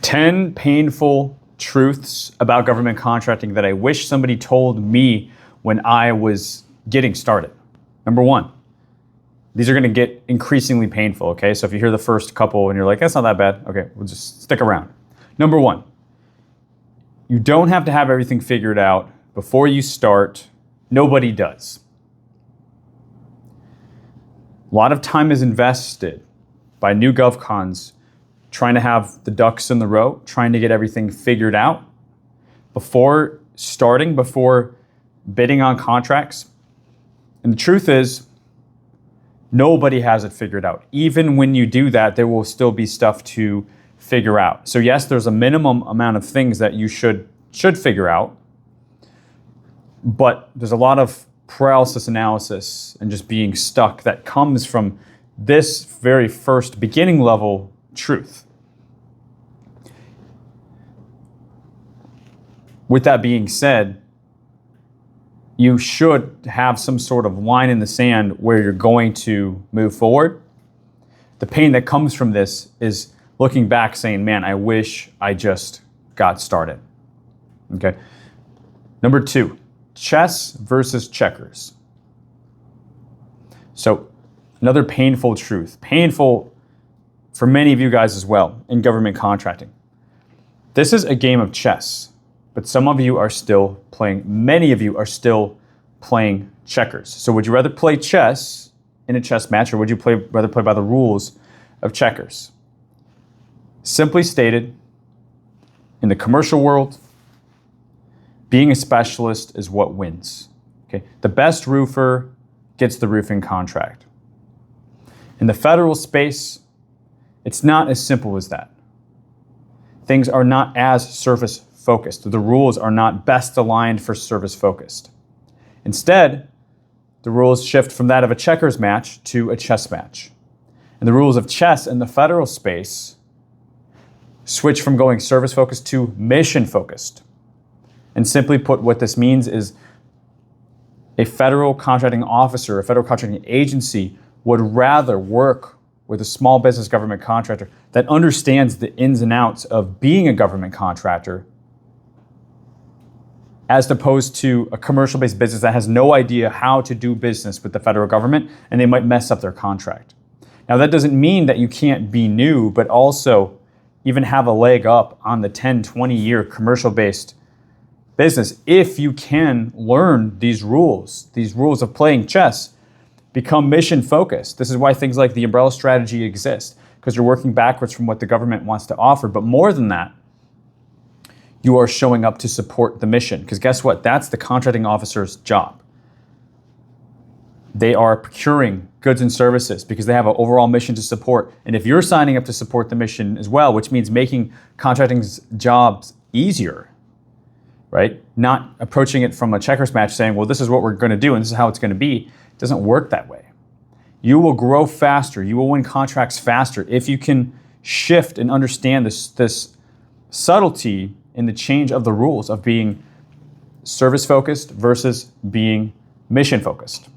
10 painful truths about government contracting that I wish somebody told me when I was getting started. Number one, these are going to get increasingly painful, okay? So if you hear the first couple and you're like, that's not that bad, okay, we'll just stick around. Number one, you don't have to have everything figured out before you start. Nobody does. A lot of time is invested by new GovCons trying to have the ducks in the row, trying to get everything figured out before starting, before bidding on contracts. And the truth is, nobody has it figured out. Even when you do that, there will still be stuff to figure out. So yes, there's a minimum amount of things that you should figure out, but there's a lot of paralysis analysis and just being stuck that comes from this very first beginning level truth. With that being said, you should have some sort of line in the sand where you're going to move forward. The pain that comes from this is looking back saying, man, I wish I just got started. Okay. Number two, chess versus checkers. So another painful truth, painful for many of you guys as well in government contracting. This is a game of chess, but some of you are still playing, many of you are still playing checkers. So would you rather play chess in a chess match, or would you rather play by the rules of checkers? Simply stated, in the commercial world, being a specialist is what wins. Okay? The best roofer gets the roofing contract. In the federal space, it's not as simple as that. Things are not as service focused. The rules are not best aligned for service focused. Instead, the rules shift from that of a checkers match to a chess match. And the rules of chess in the federal space switch from going service focused to mission focused. And simply put, what this means is a federal contracting officer, a federal contracting agency would rather work with a small business government contractor that understands the ins and outs of being a government contractor, as opposed to a commercial-based business that has no idea how to do business with the federal government, and they might mess up their contract. Now, that doesn't mean that you can't be new, but also even have a leg up on the 10, 20-year commercial-based business if you can learn these rules of playing chess, become mission-focused. This is why things like the umbrella strategy exist, because you're working backwards from what the government wants to offer. But more than that, you are showing up to support the mission. Because guess what? That's the contracting officer's job. They are procuring goods and services because they have an overall mission to support. And if you're signing up to support the mission as well, which means making contracting's jobs easier, right? Not approaching it from a checkers match saying, well, this is what we're going to do and this is how it's going to be. It doesn't work that way. You will grow faster. You will win contracts faster if you can shift and understand this subtlety in the change of the rules of being service-focused versus being mission-focused.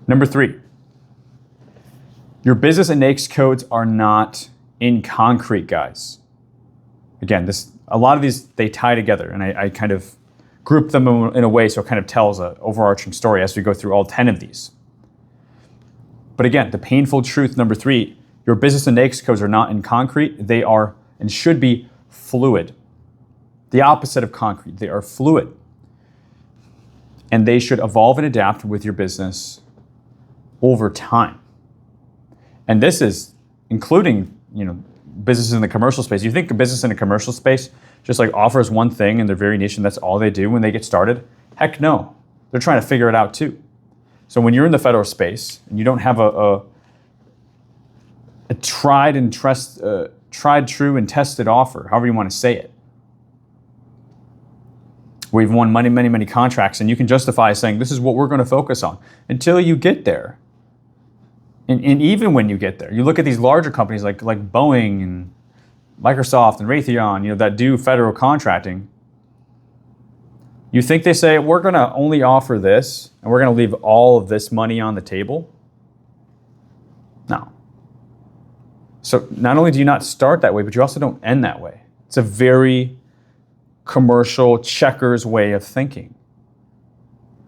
Number three, your business and NAICS codes are not in concrete, guys. Again, a lot of these, they tie together, and I kind of group them in a way so it kind of tells an overarching story as we go through all 10 of these. But again, the painful truth, number three, your business and NAICS codes are not in concrete. They are and should be fluid. The opposite of concrete. They are fluid. And they should evolve and adapt with your business over time. And this is including, businesses in the commercial space. You think a business in a commercial space just like offers one thing and they're very niche and that's all they do when they get started? Heck no. They're trying to figure it out too. So when you're in the federal space and you don't have a tried, true, and tested offer, however you want to say it, where you've won many contracts and you can justify saying, this is what we're going to focus on until you get there. And even when you get there, you look at these larger companies like Boeing and Microsoft and Raytheon, that do federal contracting. You think they say, we're going to only offer this and we're going to leave all of this money on the table? No. So not only do you not start that way, but you also don't end that way. It's a very commercial checkers way of thinking.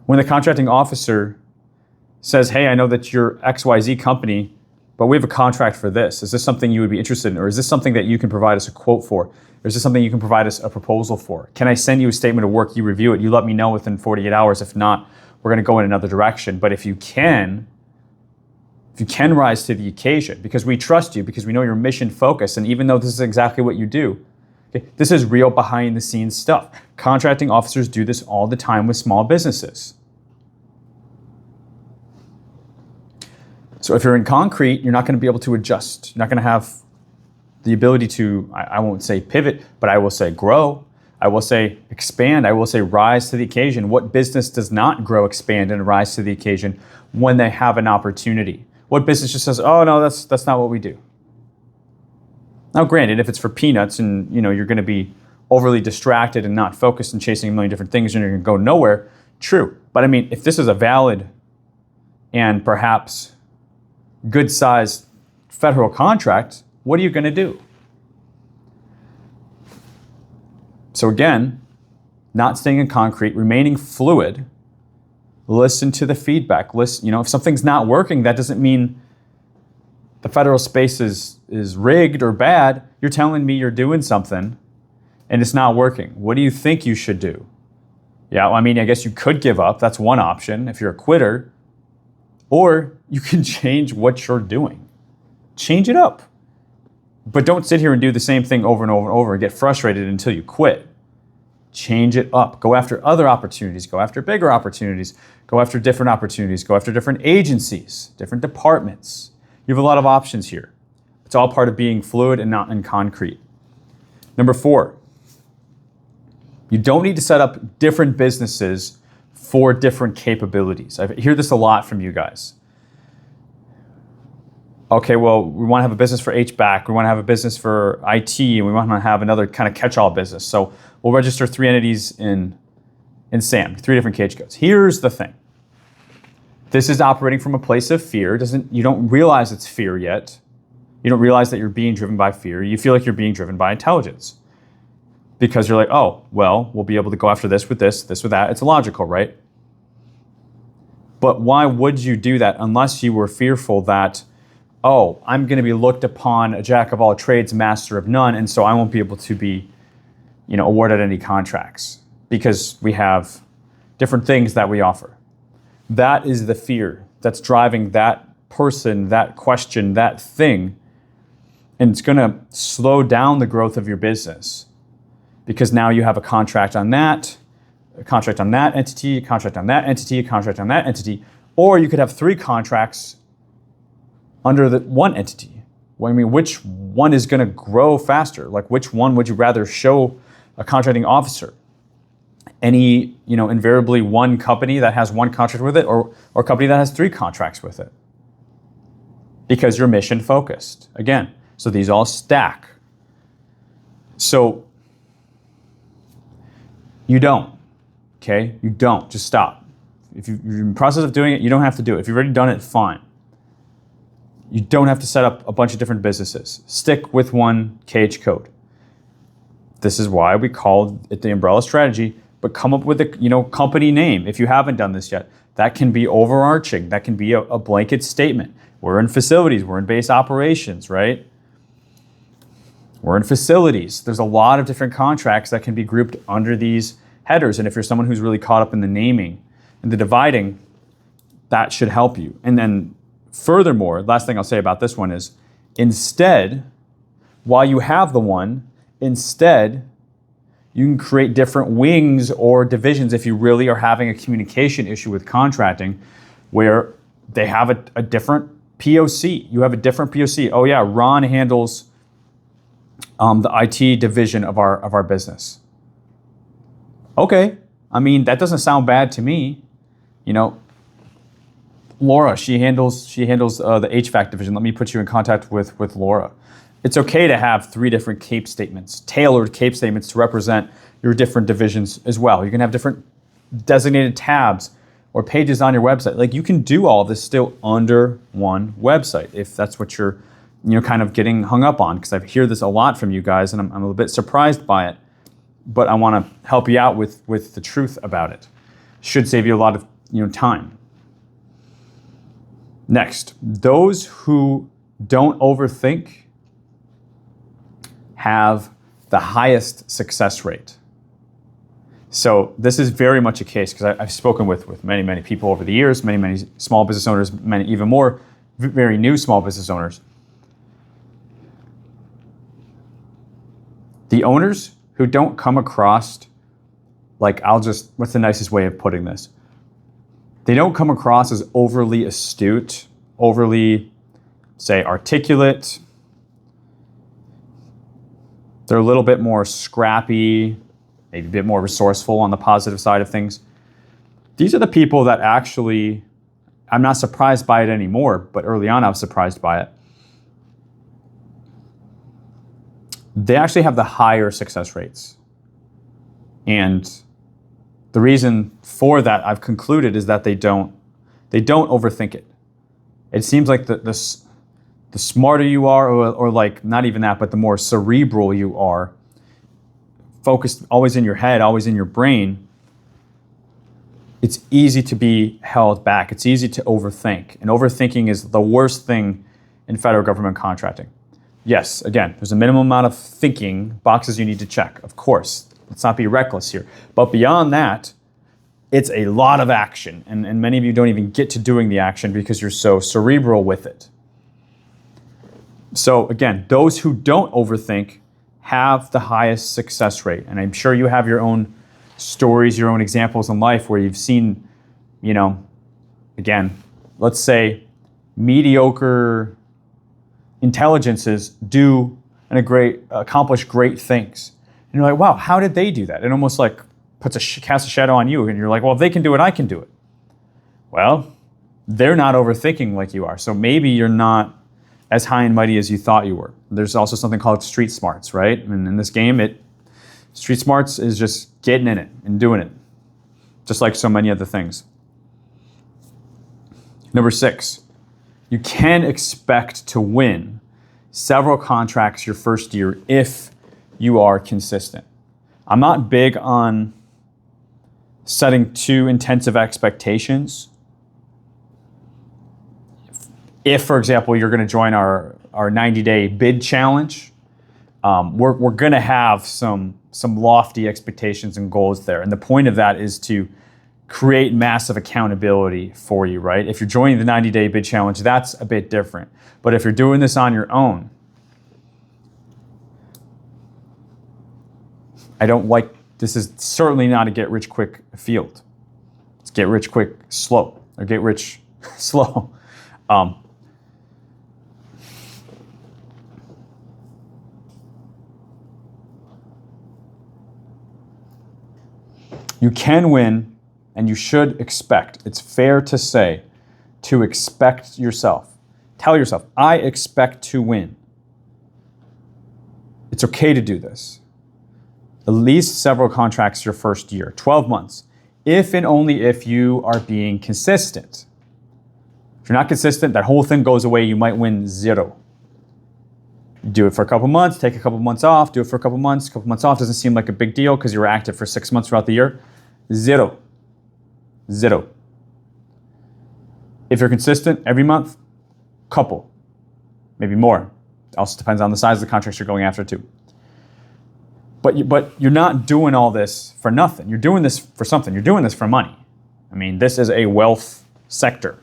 When the contracting officer says, hey, I know that you're XYZ company, but we have a contract for this. Is this something you would be interested in? Or is this something that you can provide us a quote for? Or is this something you can provide us a proposal for? Can I send you a statement of work, you review it, you let me know within 48 hours. If not, we're gonna go in another direction. But if you can rise to the occasion, because we trust you, because we know you're mission focused, and even though this is exactly what you do, okay, this is real behind the scenes stuff. Contracting officers do this all the time with small businesses. So if you're in concrete, you're not going to be able to adjust. You're not going to have the ability to, I won't say pivot, but I will say grow. I will say expand. I will say rise to the occasion. What business does not grow, expand, and rise to the occasion when they have an opportunity? What business just says, oh no, that's not what we do? Now granted, if it's for peanuts and you're going to be overly distracted and not focused and chasing a million different things and you're going to go nowhere, true. But I mean, if this is a valid and perhaps good-sized federal contract, what are you going to do? So again, not staying in concrete, remaining fluid, listen to the feedback. Listen, if something's not working, that doesn't mean the federal space is rigged or bad. You're telling me you're doing something and it's not working. What do you think you should do? Yeah, well, I mean, I guess you could give up. That's one option if you're a quitter. Or you can change what you're doing. Change it up. But don't sit here and do the same thing over and over and over and get frustrated until you quit. Change it up. Go after other opportunities. Go after bigger opportunities. Go after different opportunities. Go after different agencies, different departments. You have a lot of options here. It's all part of being fluid and not in concrete. Number 4, you don't need to set up different businesses for different capabilities. I hear this a lot from you guys. Okay, well, we want to have a business for HVAC, we want to have a business for IT, and we want to have another kind of catch-all business. So we'll register 3 entities in SAM, 3 different cage codes. Here's the thing. This is operating from a place of fear. You don't realize it's fear yet. You don't realize that you're being driven by fear. You feel like you're being driven by intelligence. Because you're like, oh, well, we'll be able to go after this with that. It's logical, right? But why would you do that unless you were fearful that, oh, I'm going to be looked upon a jack of all trades, master of none, and so I won't be able to be, awarded any contracts because we have different things that we offer. That is the fear that's driving that person, that question, that thing, and it's going to slow down the growth of your business because now you have a contract on that, a contract on that entity, a contract on that entity, a contract on that entity, or you could have 3 contracts under the one entity. Well, I mean, which one is going to grow faster? Like, which one would you rather show a contracting officer? Any, invariably one company that has 1 contract with it, or a company that has 3 contracts with it? Because you're mission focused. Again, so these all stack. So you don't. Okay? You don't. Just stop. If you're in the process of doing it, you don't have to do it. If you've already done it, fine. You don't have to set up a bunch of different businesses. Stick with one cage code. This is why we call it the umbrella strategy, but come up with a company name if you haven't done this yet. That can be overarching. That can be a blanket statement. We're in facilities. We're in base operations, right? We're in facilities. There's a lot of different contracts that can be grouped under these headers. And if you're someone who's really caught up in the naming and the dividing, that should help you. And then furthermore, last thing I'll say about this one is, instead, while you have the one, instead, you can create different wings or divisions if you really are having a communication issue with contracting where they have a different POC. You have a different POC. Oh yeah, Ron handles the IT division of our business. Okay, I mean, that doesn't sound bad to me. Laura, she handles the HVAC division. Let me put you in contact with Laura. It's okay to have 3 different CAPE statements, tailored CAPE statements to represent your different divisions as well. You can have different designated tabs or pages on your website. Like, you can do all of this still under one website if that's what you're kind of getting hung up on, because I hear this a lot from you guys, and I'm a little bit surprised by it. But I want to help you out with the truth about it. Should save you a lot of time. Next, those who don't overthink have the highest success rate. So this is very much a case, because I've spoken with many people over the years, many small business owners, many even more very new small business owners. The owners who don't come across, what's the nicest way of putting this? They don't come across as overly astute, overly, say, articulate. They're a little bit more scrappy, maybe a bit more resourceful on the positive side of things. These are the people that actually, I'm not surprised by it anymore, but early on I was surprised by it. They actually have the higher success rates. And the reason for that, I've concluded, is that they don't overthink it. It seems like the smarter you are, or like not even that, but the more cerebral you are, focused always in your head, always in your brain, it's easy to be held back. It's easy to overthink. And overthinking is the worst thing in federal government contracting. Yes, again, there's a minimum amount of thinking boxes you need to check, of course. Let's not be reckless here. But beyond that, it's a lot of action. And many of you don't even get to doing the action because you're so cerebral with it. So again, those who don't overthink have the highest success rate. And I'm sure you have your own stories, your own examples in life where you've seen, again, let's say mediocre intelligences do accomplish great things. And you're like, wow, how did they do that? It almost like casts a shadow on you. And you're like, well, if they can do it, I can do it. Well, they're not overthinking like you are. So maybe you're not as high and mighty as you thought you were. There's also something called street smarts, right? And in this game, street smarts is just getting in it and doing it, just like so many other things. Number 6, you can expect to win several contracts your first year if you are consistent. I'm not big on setting too intensive expectations. If, for example, you're going to join our 90-day bid challenge, we're going to have some lofty expectations and goals there. And the point of that is to create massive accountability for you, right? If you're joining the 90-day bid challenge, that's a bit different. But if you're doing this on your own, this is certainly not a get-rich-quick field. It's get-rich-quick slow, or get-rich slow. You can win, and you should expect. It's fair to say, to expect yourself. Tell yourself, I expect to win. It's okay to do this. At least several contracts your first year, 12 months, if and only if you are being consistent. If you're not consistent, that whole thing goes away. You might win 0. You do it for a couple months, take a couple months off, do it for a couple months off. Doesn't seem like a big deal because you were active for 6 months throughout the year. 0. If you're consistent every month, couple, maybe more. It also depends on the size of the contracts you're going after too. But you're not doing all this for nothing. You're doing this for something. You're doing this for money. I mean, this is a wealth sector.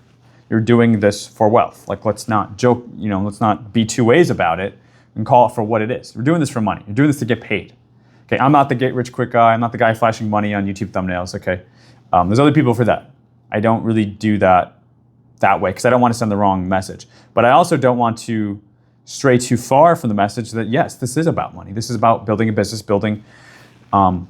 You're doing this for wealth. Like, let's not joke, let's not be two ways about it and call it for what it is. You're doing this for money. You're doing this to get paid. Okay, I'm not the get-rich-quick guy. I'm not the guy flashing money on YouTube thumbnails, okay? There's other people for that. I don't really do that way because I don't want to send the wrong message. But I also don't want to stray too far from the message that, yes, this is about money. This is about building a business, building the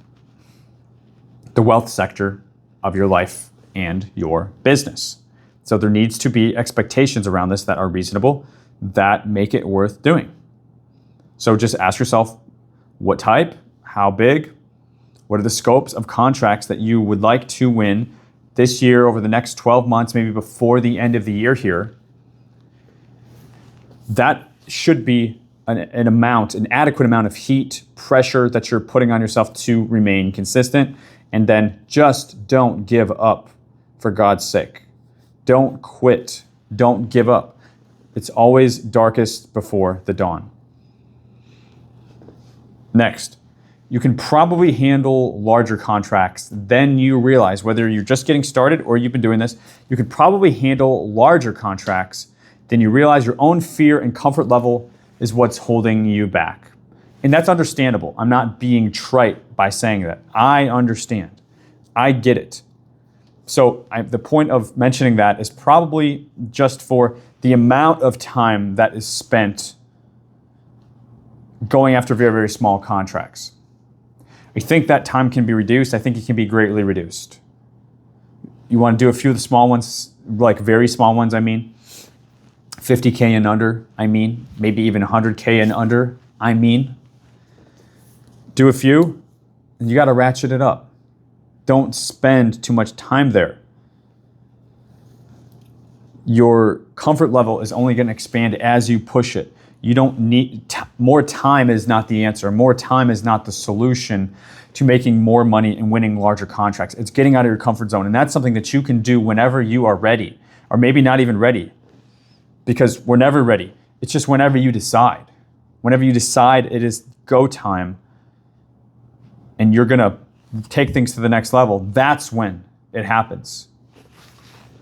wealth sector of your life and your business. So there needs to be expectations around this that are reasonable, that make it worth doing. So just ask yourself, what type, how big, what are the scopes of contracts that you would like to win this year, over the next 12 months, maybe before the end of the year here. That should be an adequate amount of heat, pressure that you're putting on yourself to remain consistent. And then just don't give up, for God's sake. Don't quit. Don't give up. It's always darkest before the dawn. Next, you can probably handle larger contracts than you realize. Whether you're just getting started or you've been doing this, you could probably handle larger contracts than you realize. Your own fear and comfort level is what's holding you back. And that's understandable. I'm not being trite by saying that. I understand. I get it. So the point of mentioning that is probably just for the amount of time that is spent going after very, very small contracts. I think that time can be reduced. I think it can be greatly reduced. You want to do a few of the small ones, like very small ones, I mean. 50K and under, I mean. Maybe even 100K and under, I mean. Do a few, and you got to ratchet it up. Don't spend too much time there. Your comfort level is only going to expand as you push it. You don't need, more time is not the answer. More time is not the solution to making more money and winning larger contracts. It's getting out of your comfort zone. And that's something that you can do whenever you are ready, or maybe not even ready, because we're never ready. It's just whenever you decide. Whenever you decide it is go time and you're going to take things to the next level, that's when it happens.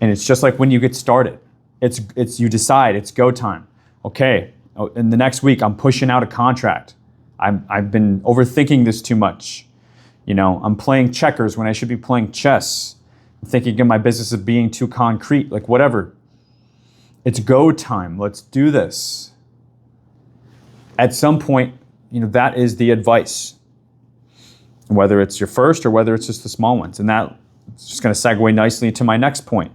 And it's just like when you get started. It's you decide it's go time. Okay, in the next week I'm pushing out a contract. I've been overthinking this too much. I'm playing checkers when I should be playing chess. I'm thinking of my business as being too concrete, like whatever. It's go time. Let's do this. At some point, that is the advice. Whether it's your first or whether it's just the small ones. And that's just going to segue nicely into my next point.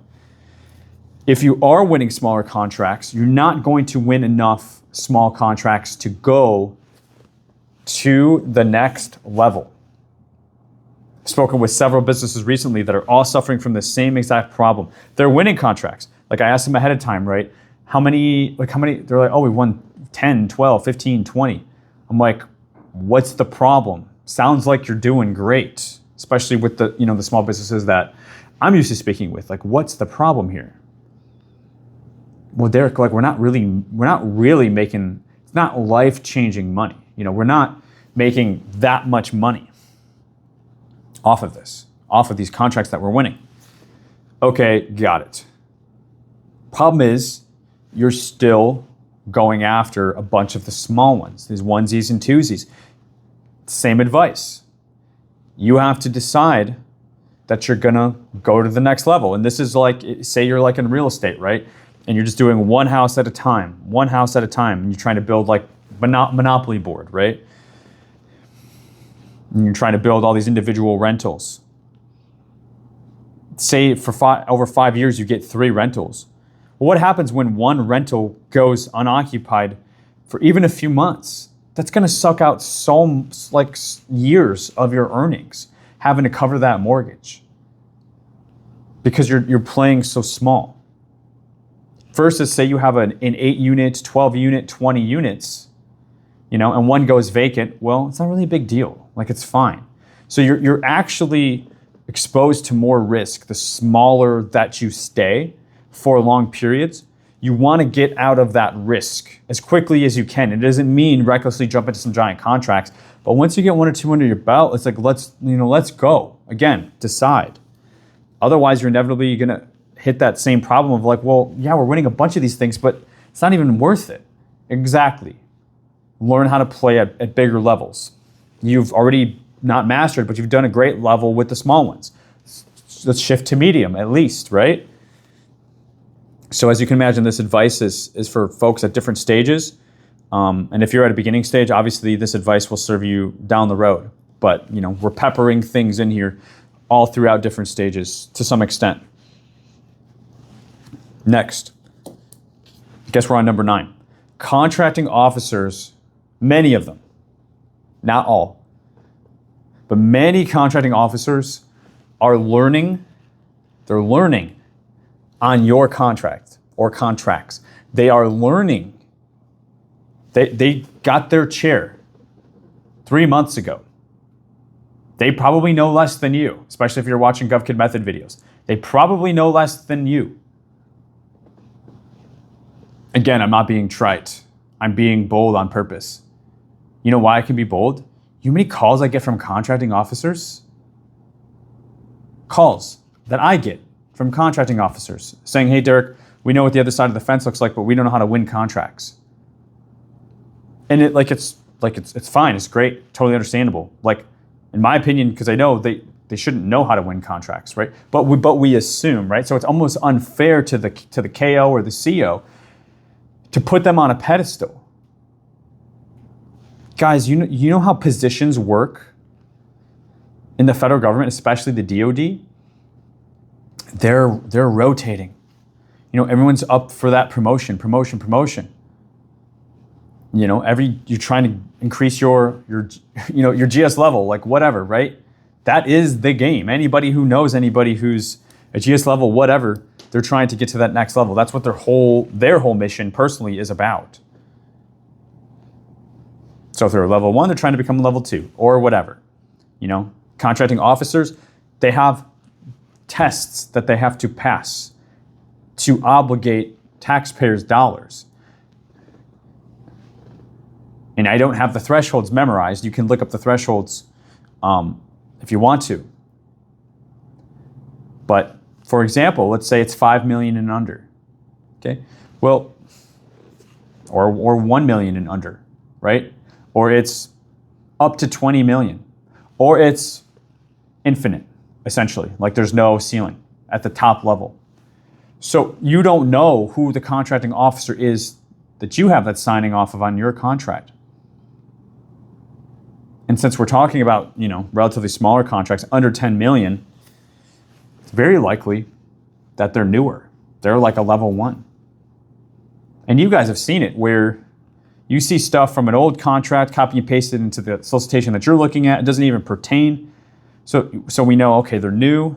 If you are winning smaller contracts, you're not going to win enough small contracts to go to the next level. I've spoken with several businesses recently that are all suffering from the same exact problem. They're winning contracts. Like I asked them ahead of time, right? How many, they're like, oh, we won 10, 12, 15, 20. I'm like, what's the problem? Sounds like you're doing great, especially with the, the small businesses that I'm used to speaking with. Like, what's the problem here? Well, Derek, like we're not really making, it's not life-changing money. We're not making that much money off of this, off of these contracts that we're winning. Okay, got it. Problem is, you're still going after a bunch of the small ones, these onesies and twosies. Same advice. You have to decide that you're gonna go to the next level. And this is like, say you're like in real estate, right? And you're just doing one house at a time, and you're trying to build like monopoly board, right? And you're trying to build all these individual rentals. Say for over 5 years, you get 3 rentals. Well, what happens when one rental goes unoccupied for even a few months? That's going to suck out so like years of your earnings, having to cover that mortgage because you're playing so small. Versus say you have an 8 units, 12 unit, 20 units, and one goes vacant. Well, it's not really a big deal. Like it's fine. So you're actually exposed to more risk the smaller that you stay for long periods. You want to get out of that risk as quickly as you can. It doesn't mean recklessly jump into some giant contracts, but once you get 1 or 2 under your belt, it's like let's go. Again, decide. Otherwise, you're inevitably going to hit that same problem of like, well, yeah, we're winning a bunch of these things, but it's not even worth it. Exactly. Learn how to play at bigger levels. You've already not mastered, but you've done a great level with the small ones. Let's shift to medium at least, right? So as you can imagine, this advice is for folks at different stages. And if you're at a beginning stage, obviously this advice will serve you down the road. But we're peppering things in here all throughout different stages to some extent. Next, I guess we're on number 9. Contracting officers, many of them, not all, but many contracting officers are learning. They're learning on your contract or contracts. They are learning They got their chair 3 months ago. They probably know less than you, especially if you're watching GovKid Method videos. They probably know less than you. Again, I'm not being trite. I'm being bold on purpose. You know why I can be bold? You know how many calls I get from contracting officers? Calls that I get from contracting officers saying, hey, Derek, we know what the other side of the fence looks like, but we don't know how to win contracts. And it's fine. It's great. Totally understandable. Like, in my opinion, because I know they shouldn't know how to win contracts, right? But we assume, right? So it's almost unfair to the KO or the CO to put them on a pedestal. Guys, you know how positions work in the federal government, especially the DoD? They're rotating. You know, everyone's up for that promotion. You know, you're trying to increase your GS level, like whatever, right? That is the game. Anybody who knows anybody who's a GS level, whatever, they're trying to get to that next level. That's what their whole mission personally is about. So if they're level 1, they're trying to become level 2 or whatever. You know, contracting officers, they have tests that they have to pass to obligate taxpayers' dollars. And I don't have the thresholds memorized. You can look up the thresholds if you want to. But for example, let's say it's 5 million and under. Okay, well, or 1 million and under, right? Or it's up to 20 million, or it's infinite, essentially. Like there's no ceiling at the top level. So you don't know who the contracting officer is that you have that's signing off of on your contract. And since we're talking about, you know, relatively smaller contracts under 10 million, it's very likely that they're newer. They're like a level 1. And you guys have seen it where you see stuff from an old contract, copy and paste it into the solicitation that you're looking at. It doesn't even pertain. So we know, okay, they're new.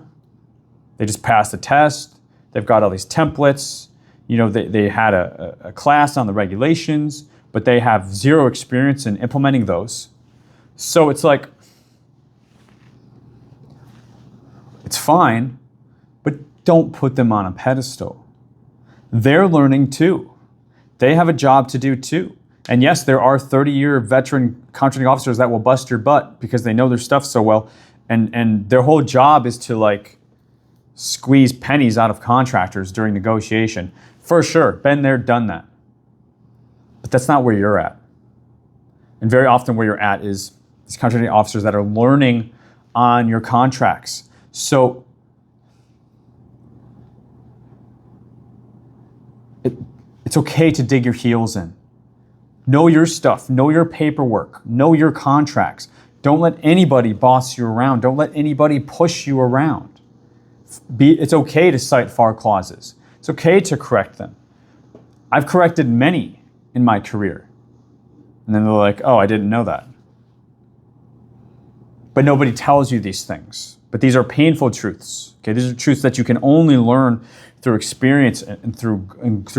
They just passed the test. They've got all these templates. You know, they had a class on the regulations, but they have zero experience in implementing those. So it's like, it's fine, but don't put them on a pedestal. They're learning too. They have a job to do too. And yes, there are 30-year veteran contracting officers that will bust your butt because they know their stuff so well. And their whole job is to like squeeze pennies out of contractors during negotiation. For sure, been there, done that. But that's not where you're at. And very often where you're at is these contracting officers that are learning on your contracts. So it's okay to dig your heels in. Know your stuff, know your paperwork, know your contracts. Don't let anybody boss you around. Don't let anybody push you around. It's okay to cite FAR clauses. It's okay to correct them. I've corrected many in my career. And then they're like, oh, I didn't know that. But nobody tells you these things. But these are painful truths. Okay, these are truths that you can only learn through experience and through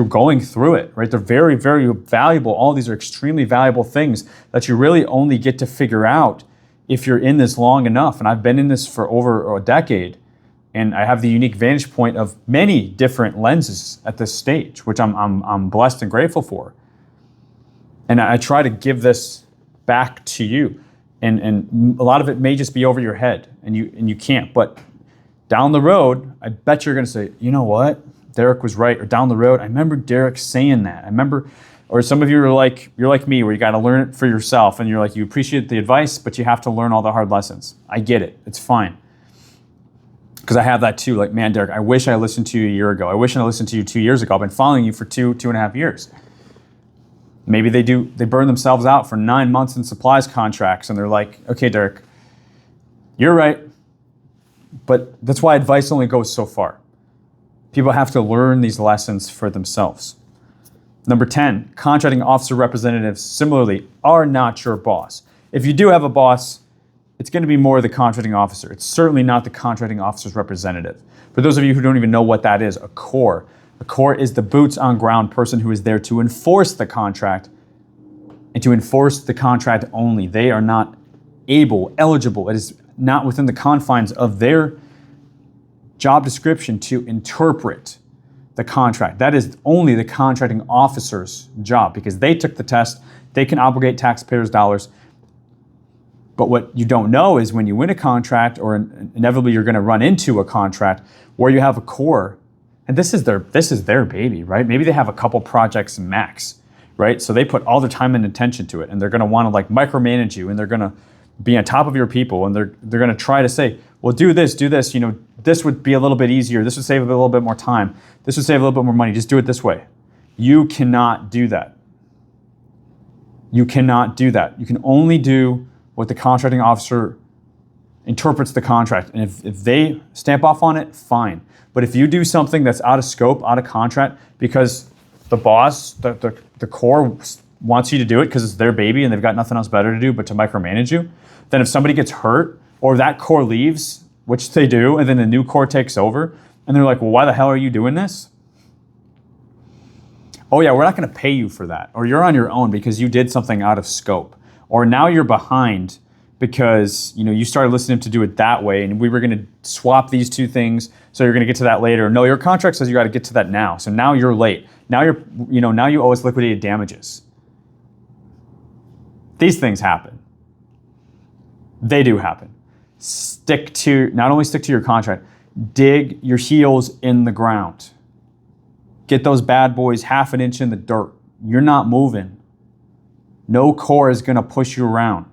going through it, right? They're very, very valuable. All these are extremely valuable things that you really only get to figure out if you're in this long enough. And I've been in this for over a decade, and I have the unique vantage point of many different lenses at this stage, which I'm blessed and grateful for. And I try to give this back to you. And a lot of it may just be over your head, and you can't. But down the road, I bet you're going to say, you know what? Derek was right. Or down the road, I remember Derek saying that. I remember, or some of you are like, you're like me, where you got to learn it for yourself. And you're like, you appreciate the advice, but you have to learn all the hard lessons. I get it. It's fine. Because I have that too. Like, man, Derek, I wish I listened to you a year ago. I wish I listened to you 2 years ago. I've been following you for two and a half years. Maybe they burn themselves out for 9 months in supplies contracts, and they're like, okay, Derek, you're right. But that's why advice only goes so far. People have to learn these lessons for themselves. Number 10, contracting officer representatives similarly are not your boss. If you do have a boss, it's going to be more the contracting officer. It's certainly not the contracting officer's representative. For those of you who don't even know what that is, a core is the boots on ground person who is there to enforce the contract and to enforce the contract only. They are not eligible. It is not within the confines of their job description to interpret the contract. That is only the contracting officer's job because they took the test. They can obligate taxpayers' dollars. But what you don't know is when you win a contract, or inevitably you're going to run into a contract where you have a core, and this is their baby, right? Maybe they have a couple projects max, right? So they put all their time and attention to it, and they're going to want to like micromanage you, and they're going to be on top of your people, and they're going to try to say, well, do this, you know, this would be a little bit easier, this would save a little bit more time, this would save a little bit more money, just do it this way. You cannot do that. You cannot do that. You can only do what the contracting officer interprets the contract. And if they stamp off on it, fine. But if you do something that's out of scope, out of contract, because the boss, the core wants you to do it because it's their baby and they've got nothing else better to do but to micromanage you, then if somebody gets hurt or that core leaves, which they do, and then the new core takes over, and they're like, well, why the hell are you doing this? Oh yeah, we're not going to pay you for that. Or you're on your own because you did something out of scope. Or now you're behind because you started listening to do it that way, and we were going to swap these two things, so you're going to get to that later. No, your contract says you got to get to that now. So now you're late. Now now you owe us liquidated damages. These things happen. They do happen. Not only stick to your contract, dig your heels in the ground. Get those bad boys half an inch in the dirt. You're not moving. No core is going to push you around.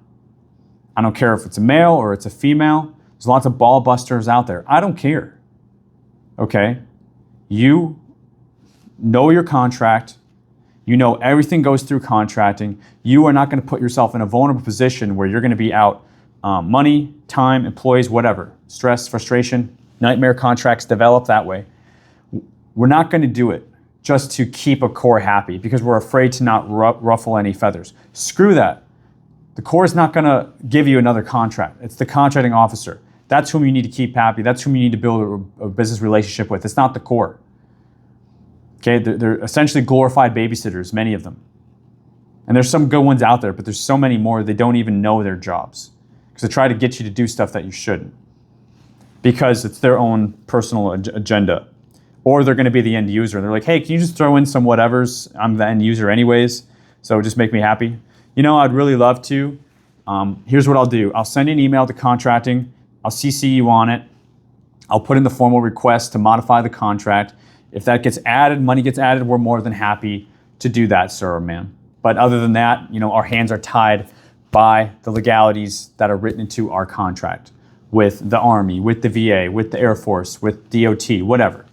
I don't care if it's a male or it's a female. There's lots of ball busters out there. I don't care. Okay? You know your contract. You know everything goes through contracting. You are not going to put yourself in a vulnerable position where you're going to be out money, time, employees, whatever. Stress, frustration, nightmare contracts develop that way. We're not going to do it just to keep a core happy because we're afraid to not ruffle any feathers. Screw that. The core is not going to give you another contract. It's the contracting officer. That's whom you need to keep happy. That's whom you need to build a business relationship with. It's not the core. Okay, they're essentially glorified babysitters, many of them. And there's some good ones out there, but there's so many more they don't even know their jobs because they try to get you to do stuff that you shouldn't because it's their own personal agenda. Or they're going to be the end user. They're like, hey, can you just throw in some whatevers? I'm the end user anyways, so just make me happy. I'd really love to. Here's what I'll do. I'll send an email to contracting. I'll CC you on it. I'll put in the formal request to modify the contract. If that gets added, money gets added, we're more than happy to do that, sir or ma'am. But other than that, our hands are tied by the legalities that are written into our contract with the Army, with the VA, with the Air Force, with DOT, whatever.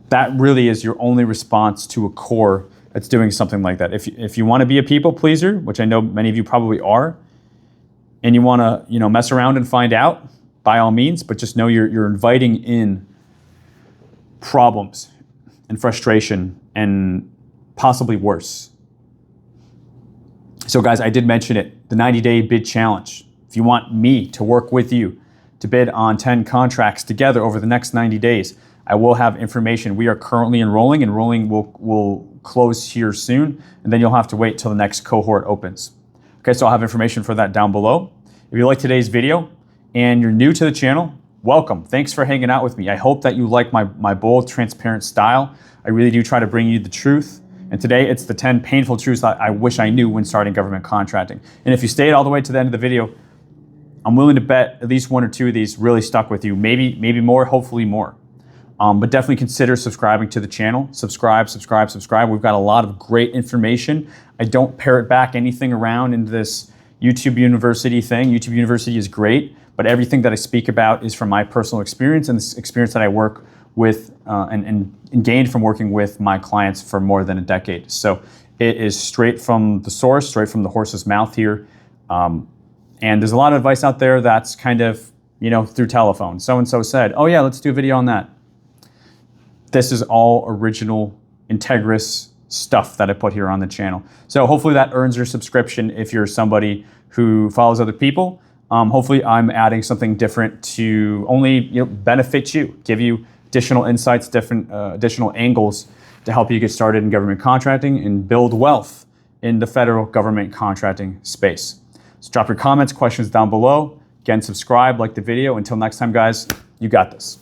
That really is your only response to a core that's doing something like that. If you want to be a people pleaser, which I know many of you probably are, and you want to mess around and find out, by all means, but just know you're inviting in problems and frustration and possibly worse. So guys, I did mention it, the 90-day bid challenge. If you want me to work with you to bid on 10 contracts together over the next 90 days, I will have information. We are currently enrolling. Enrolling will close here soon, and then you'll have to wait till the next cohort opens. Okay, so I'll have information for that down below. If you like today's video and you're new to the channel, welcome. Thanks for hanging out with me. I hope that you like my bold, transparent style. I really do try to bring you the truth. And today it's the 10 painful truths that I wish I knew when starting government contracting. And if you stayed all the way to the end of the video, I'm willing to bet at least one or two of these really stuck with you. Maybe more, hopefully more. But definitely consider subscribing to the channel. Subscribe. We've got a lot of great information. I don't parrot back anything around into this YouTube University thing. YouTube University is great, but everything that I speak about is from my personal experience and the experience that I work with and gained from working with my clients for more than a decade. So it is straight from the source, straight from the horse's mouth here. And there's a lot of advice out there that's kind of, through telephone. So-and-so said, oh yeah, let's do a video on that. This is all original, integrous stuff that I put here on the channel. So hopefully that earns your subscription if you're somebody who follows other people. Hopefully I'm adding something different to only benefit you, give you additional insights, different additional angles to help you get started in government contracting and build wealth in the federal government contracting space. So drop your comments, questions down below. Again, subscribe, like the video. Until next time, guys, you got this.